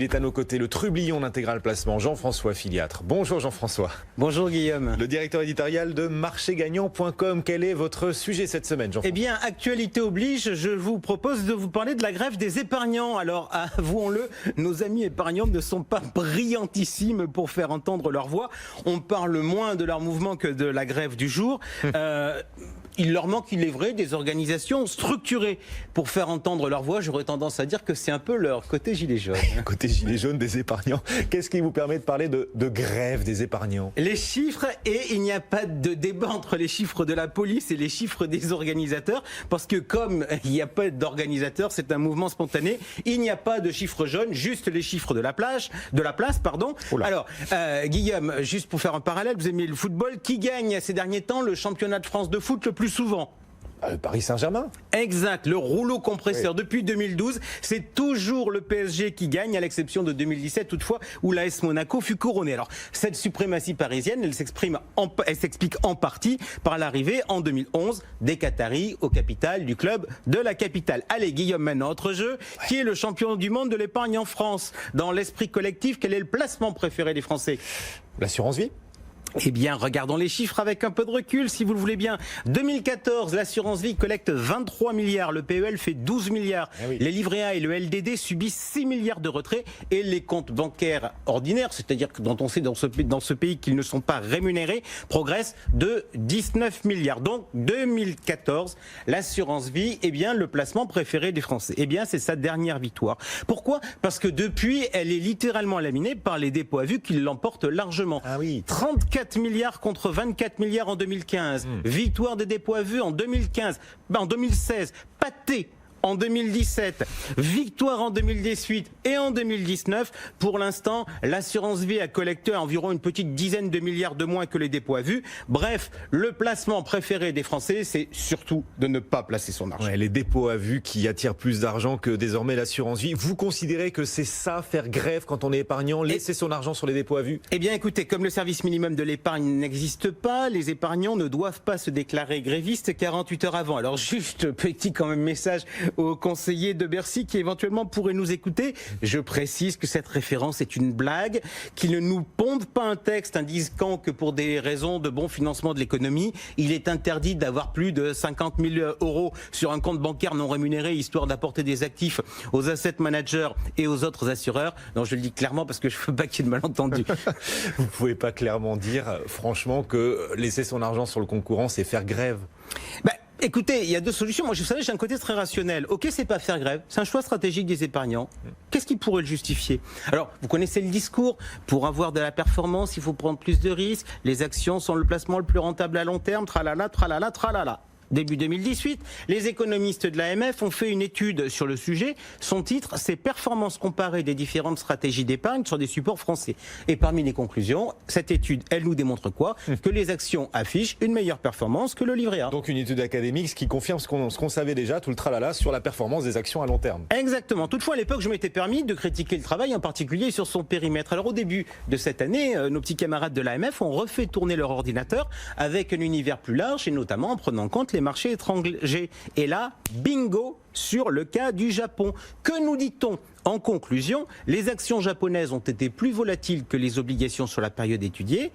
Il est à nos côtés, le trublion d'Intégral Placement, Jean-François Filiatre. Bonjour Jean-François. Bonjour Guillaume. Le directeur éditorial de marchégagnant.com. Quel est votre sujet cette semaine, Jean-François? Eh bien, actualité oblige, je vous propose de vous parler de la grève des épargnants. Alors, avouons-le, nos amis épargnants ne sont pas brillantissimes pour faire entendre leur voix. On parle moins de leur mouvement que de la grève du jour. Il leur manque, il est vrai, des organisations structurées pour faire entendre leur voix. J'aurais tendance à dire que c'est un peu leur côté gilet jaune. Côté gilet jaune des épargnants. Qu'est-ce qui vous permet de parler de grève des épargnants? Les chiffres, et il n'y a pas de débat entre les chiffres de la police et les chiffres des organisateurs, parce que comme il n'y a pas d'organisateurs, c'est un mouvement spontané, il n'y a pas de chiffres jaunes, juste les chiffres de la place. Oula. Alors, Guillaume, juste pour faire un parallèle, vous aimez le football, qui gagne ces derniers temps le championnat de France de foot le plus souvent? Paris Saint-Germain. Exact, le rouleau compresseur. Oui. Depuis 2012, c'est toujours le PSG qui gagne, à l'exception de 2017 toutefois, où l'AS Monaco fut couronné. Alors, cette suprématie parisienne, elle s'explique en partie par l'arrivée en 2011 des Qataris au capital du club de la capitale. Allez Guillaume, maintenant autre jeu. Ouais. Qui est le champion du monde de l'épargne en France? Dans l'esprit collectif, quel est le placement préféré des Français? L'assurance vie. Eh bien, regardons les chiffres avec un peu de recul, si vous le voulez bien. 2014, l'assurance vie collecte 23 milliards, le PEL fait 12 milliards. Ah oui. Les livrets A et le LDD subissent 6 milliards de retraits et les comptes bancaires ordinaires, c'est-à-dire que dont on sait dans ce pays qu'ils ne sont pas rémunérés, progressent de 19 milliards. Donc, 2014, l'assurance vie, eh bien, le placement préféré des Français. Eh bien, c'est sa dernière victoire. Pourquoi? Parce que depuis, elle est littéralement laminée par les dépôts à vue qui l'emportent largement. Ah oui. 34 milliards contre 24 milliards en 2015. Victoire des dépôts à vue en 2015. En 2016, pâté en 2017, victoire en 2018 et en 2019. Pour l'instant, l'assurance vie a collecté environ une petite dizaine de milliards de moins que les dépôts à vue. Bref, le placement préféré des Français, c'est surtout de ne pas placer son argent. Ouais, les dépôts à vue qui attirent plus d'argent que désormais l'assurance vie. Vous considérez que c'est ça, faire grève quand on est épargnant, laisser son argent sur les dépôts à vue? Eh bien écoutez, comme le service minimum de l'épargne n'existe pas, les épargnants ne doivent pas se déclarer grévistes 48 heures avant. Alors juste petit quand même message aux conseillers de Bercy qui éventuellement pourraient nous écouter. Je précise que cette référence est une blague, qu'ils ne nous pondent pas un texte indiquant que pour des raisons de bon financement de l'économie, il est interdit d'avoir plus de 50 000 euros sur un compte bancaire non rémunéré, histoire d'apporter des actifs aux asset managers et aux autres assureurs. Non, je le dis clairement parce que je ne veux pas qu'il y ait de malentendus. Vous ne pouvez pas clairement dire, franchement, que laisser son argent sur le compte courant, c'est faire grève? Écoutez, il y a deux solutions. Moi, vous savez, j'ai un côté très rationnel. Ok, c'est pas faire grève, c'est un choix stratégique des épargnants. Qu'est-ce qui pourrait le justifier? Alors, vous connaissez le discours. Pour avoir de la performance, il faut prendre plus de risques. Les actions sont le placement le plus rentable à long terme. Tralala, tralala, tralala. Début 2018, les économistes de l'AMF ont fait une étude sur le sujet. Son titre, c'est Performances comparées des différentes stratégies d'épargne sur des supports français. Et parmi les conclusions, cette étude, elle nous démontre quoi? Que les actions affichent une meilleure performance que le livret A. Donc une étude académique qui confirme ce qu'on savait déjà, tout le tralala, sur la performance des actions à long terme. Exactement. Toutefois, à l'époque, je m'étais permis de critiquer le travail, en particulier sur son périmètre. Alors au début de cette année, nos petits camarades de l'AMF ont refait tourner leur ordinateur avec un univers plus large et notamment en prenant en compte les marchés étrangers. Et là, bingo sur le cas du Japon. Que nous dit-on? En conclusion, les actions japonaises ont été plus volatiles que les obligations sur la période étudiée,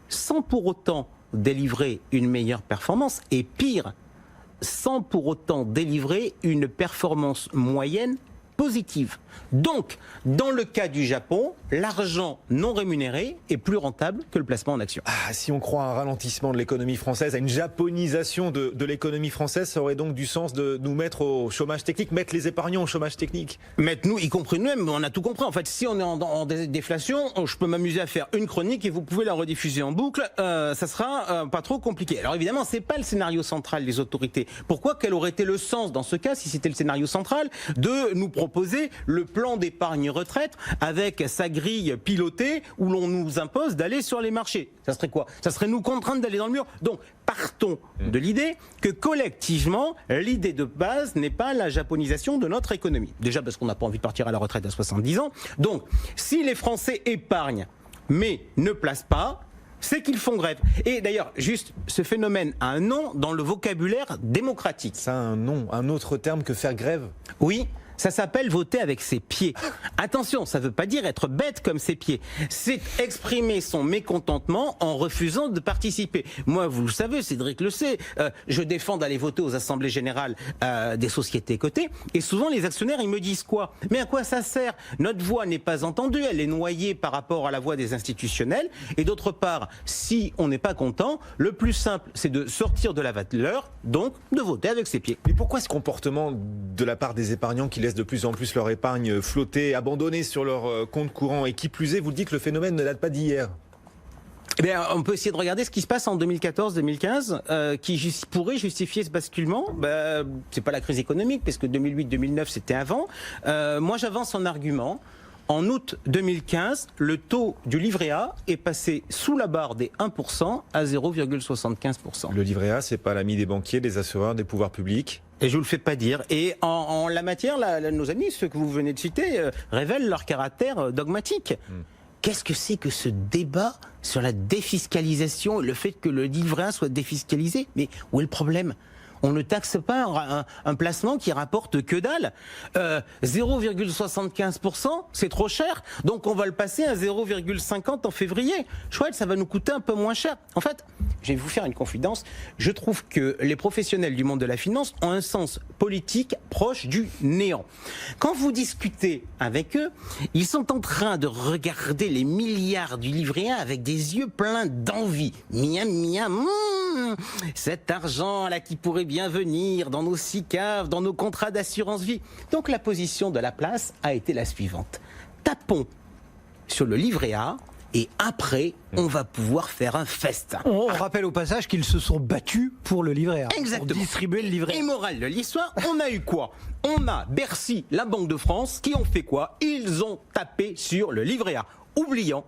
sans pour autant délivrer une meilleure performance, et pire, sans pour autant délivrer une performance moyenne positive. Donc, dans le cas du Japon, l'argent non rémunéré est plus rentable que le placement en action. Si on croit à un ralentissement de l'économie française, à une japonisation de l'économie française, ça aurait donc du sens de nous mettre au chômage technique, mettre les épargnants au chômage technique? Mettre nous, y compris nous-mêmes, on a tout compris. En fait, si on est en déflation, je peux m'amuser à faire une chronique et vous pouvez la rediffuser en boucle, ça sera pas trop compliqué. Alors évidemment, c'est pas le scénario central des autorités. Pourquoi? Quel aurait été le sens dans ce cas, si c'était le scénario central, de nous proposer le plan d'épargne retraite avec sa grille pilotée où l'on nous impose d'aller sur les marchés? Ça serait quoi? Ça serait nous contraindre d'aller dans le mur. Donc partons de l'idée que collectivement, l'idée de base n'est pas la japonisation de notre économie. Déjà parce qu'on n'a pas envie de partir à la retraite à 70 ans. Donc si les Français épargnent mais ne placent pas, c'est qu'ils font grève. Et d'ailleurs, juste, ce phénomène a un nom dans le vocabulaire démocratique. Ça a un nom, un autre terme que faire grève? Oui, Ça s'appelle voter avec ses pieds. Attention, ça ne veut pas dire être bête comme ses pieds. C'est exprimer son mécontentement en refusant de participer. Moi, vous le savez, Cédric le sait, je défends d'aller voter aux assemblées générales des sociétés cotées. Et souvent, les actionnaires, ils me disent quoi? Mais à quoi ça sert? Notre voix n'est pas entendue, elle est noyée par rapport à la voix des institutionnels. Et d'autre part, si on n'est pas content, le plus simple, c'est de sortir de la valeur, donc de voter avec ses pieds. Mais pourquoi ce comportement de la part des épargnants qui laissent de plus en plus leur épargne flotter, abandonnée sur leur compte courant, et qui plus est, vous dites que le phénomène ne date pas d'hier? Eh bien, on peut essayer de regarder ce qui se passe en 2014-2015, qui pourrait justifier ce basculement. C'est pas la crise économique, parce que 2008-2009, c'était avant. Moi, j'avance en argument. En août 2015, le taux du livret A est passé sous la barre des 1% à 0,75%. Le livret A, c'est pas l'ami des banquiers, des assureurs, des pouvoirs publics? Et je vous le fais pas dire. Et en la matière, nos amis, ceux que vous venez de citer, révèlent leur caractère dogmatique. Qu'est-ce que c'est que ce débat sur la défiscalisation, le fait que le livret A soit défiscalisé? Mais où est le problème? On ne taxe pas un placement qui rapporte que dalle. 0,75%, c'est trop cher. Donc on va le passer à 0,50 en février. Chouette, ça va nous coûter un peu moins cher. En fait, je vais vous faire une confidence. Je trouve que les professionnels du monde de la finance ont un sens politique proche du néant. Quand vous discutez avec eux, ils sont en train de regarder les milliards du livret A avec des yeux pleins d'envie. Miam, miam, cet argent là qui pourrait bien venir dans nos SICAV, dans nos contrats d'assurance vie. Donc la position de la place a été la suivante. Tapons sur le livret A et après, on va pouvoir faire un festin. On rappelle au passage qu'ils se sont battus pour le livret A. Exactement. Pour distribuer le livret A. Et morale de l'histoire, on a eu quoi? On a Bercy, la Banque de France, qui ont fait quoi? Ils ont tapé sur le livret A, oubliant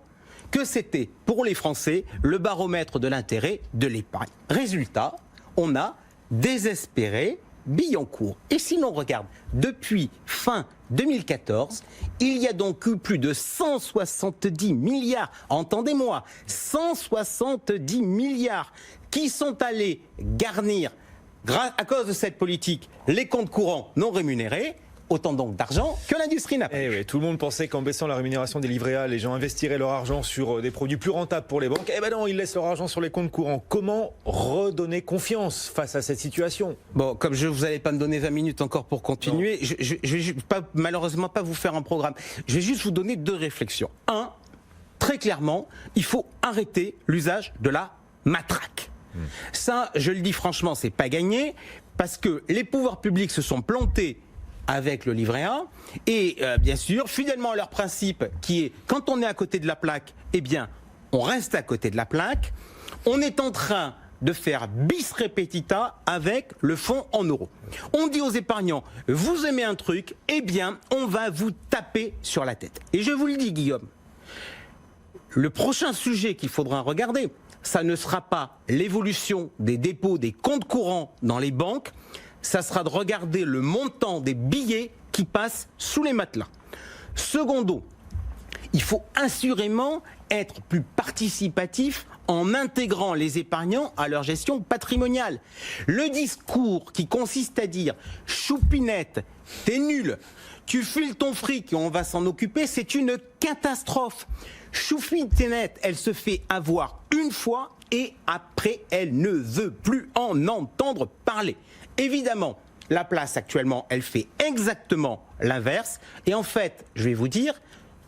que c'était pour les Français le baromètre de l'intérêt de l'épargne. Résultat, on a désespéré Billancourt. Et si l'on regarde, depuis fin 2014, il y a donc eu plus de 170 milliards, entendez-moi, 170 milliards qui sont allés garnir, à cause de cette politique, les comptes courants non rémunérés. Autant donc d'argent que l'industrie n'a pas. Oui, tout le monde pensait qu'en baissant la rémunération des livrets A, les gens investiraient leur argent sur des produits plus rentables pour les banques. Eh ben non, ils laissent leur argent sur les comptes courants. Comment redonner confiance face à cette situation? Bon, comme vous n'allez pas me donner 20 minutes encore pour continuer, je vais malheureusement pas vous faire un programme. Je vais juste vous donner deux réflexions. Un, très clairement, il faut arrêter l'usage de la matraque. Ça, je le dis franchement, c'est pas gagné, parce que les pouvoirs publics se sont plantés avec le livret A, et bien sûr, fidèlement à leur principe qui est, quand on est à côté de la plaque, eh bien, on reste à côté de la plaque, on est en train de faire bis repetita avec le fonds en euros. On dit aux épargnants, vous aimez un truc, eh bien, on va vous taper sur la tête. Et je vous le dis, Guillaume, le prochain sujet qu'il faudra regarder, ça ne sera pas l'évolution des dépôts des comptes courants dans les banques, ça sera de regarder le montant des billets qui passent sous les matelas. Secondo, il faut assurément être plus participatif en intégrant les épargnants à leur gestion patrimoniale. Le discours qui consiste à dire « Choupinette, t'es nul, tu files ton fric et on va s'en occuper », c'est une catastrophe. Choupinette, elle se fait avoir une fois et après, elle ne veut plus en entendre parler. Évidemment, la place actuellement, elle fait exactement l'inverse. Et en fait, je vais vous dire,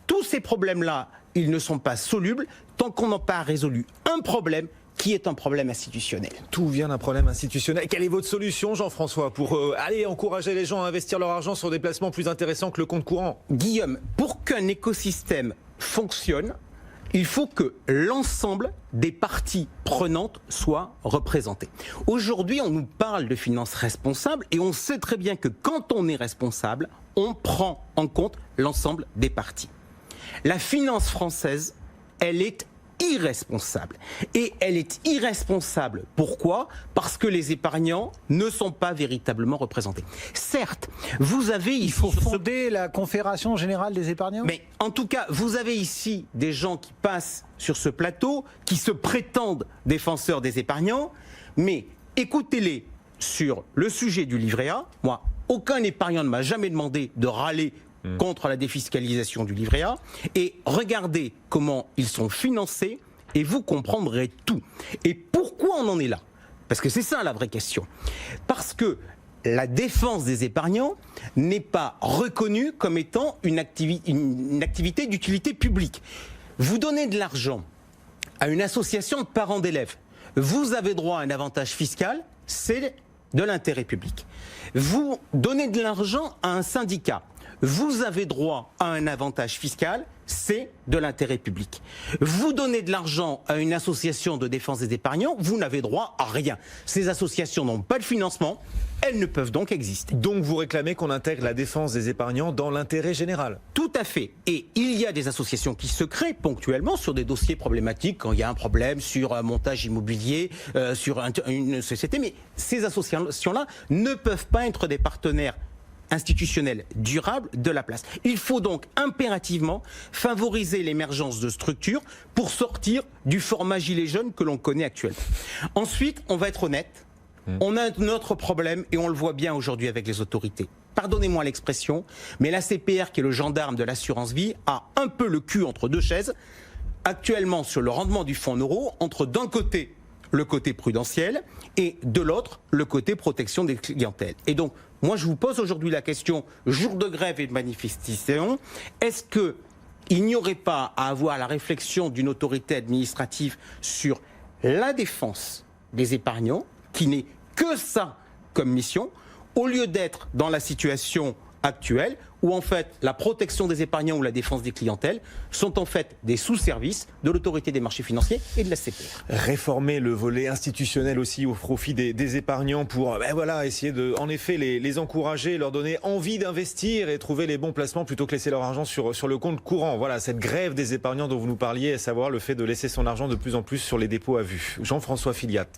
tous ces problèmes-là, ils ne sont pas solubles tant qu'on n'a pas résolu un problème qui est un problème institutionnel. Tout vient d'un problème institutionnel. Quelle est votre solution, Jean-François, pour aller encourager les gens à investir leur argent sur des placements plus intéressants que le compte courant? Guillaume, pour qu'un écosystème fonctionne, il faut que l'ensemble des parties prenantes soient représentées. Aujourd'hui, on nous parle de finances responsables et on sait très bien que quand on est responsable, on prend en compte l'ensemble des parties. La finance française, elle est irresponsable. Et elle est irresponsable. Pourquoi? Parce que les épargnants ne sont pas véritablement représentés. Certes, vous avez ici... Il faut fonder la Confédération Générale des Épargnants? Mais en tout cas, vous avez ici des gens qui passent sur ce plateau, qui se prétendent défenseurs des épargnants, mais écoutez-les sur le sujet du livret A. Moi, Aucun épargnant ne m'a jamais demandé de râler contre la défiscalisation du livret A. Et regardez comment ils sont financés et vous comprendrez tout. Et pourquoi on en est là? Parce que c'est ça la vraie question. Parce que la défense des épargnants n'est pas reconnue comme étant une activité d'utilité publique. Vous donnez de l'argent à une association de parents d'élèves, vous avez droit à un avantage fiscal, c'est de l'intérêt public. Vous donnez de l'argent à un syndicat, vous avez droit à un avantage fiscal, c'est de l'intérêt public. Vous donnez de l'argent à une association de défense des épargnants, vous n'avez droit à rien. Ces associations n'ont pas de financement, elles ne peuvent donc exister. Donc vous réclamez qu'on intègre la défense des épargnants dans l'intérêt général? Tout à fait. Et il y a des associations qui se créent ponctuellement sur des dossiers problématiques, quand il y a un problème sur un montage immobilier, sur une société. Mais ces associations-là ne peuvent pas être des partenaires institutionnel durable de la place. Il faut donc impérativement favoriser l'émergence de structures pour sortir du format gilet jaune que l'on connaît actuellement. Ensuite, on va être honnête, on a un autre problème et on le voit bien aujourd'hui avec les autorités. Pardonnez-moi l'expression, mais la CPR, qui est le gendarme de l'assurance vie, a un peu le cul entre deux chaises, actuellement sur le rendement du fonds euro, entre d'un côté le côté prudentiel et de l'autre le côté protection des clientèles. Et donc, moi je vous pose aujourd'hui la question, jour de grève et de manifestation, est-ce qu'il n'y aurait pas à avoir la réflexion d'une autorité administrative sur la défense des épargnants, qui n'est que ça comme mission, au lieu d'être dans la situation actuelle où en fait la protection des épargnants ou la défense des clientèles sont en fait des sous-services de l'autorité des marchés financiers et de la CPR. Réformer le volet institutionnel aussi au profit des épargnants pour essayer de, en effet, les encourager, leur donner envie d'investir et trouver les bons placements plutôt que laisser leur argent sur le compte courant. Voilà, cette grève des épargnants dont vous nous parliez, à savoir le fait de laisser son argent de plus en plus sur les dépôts à vue. Jean-François Filiat.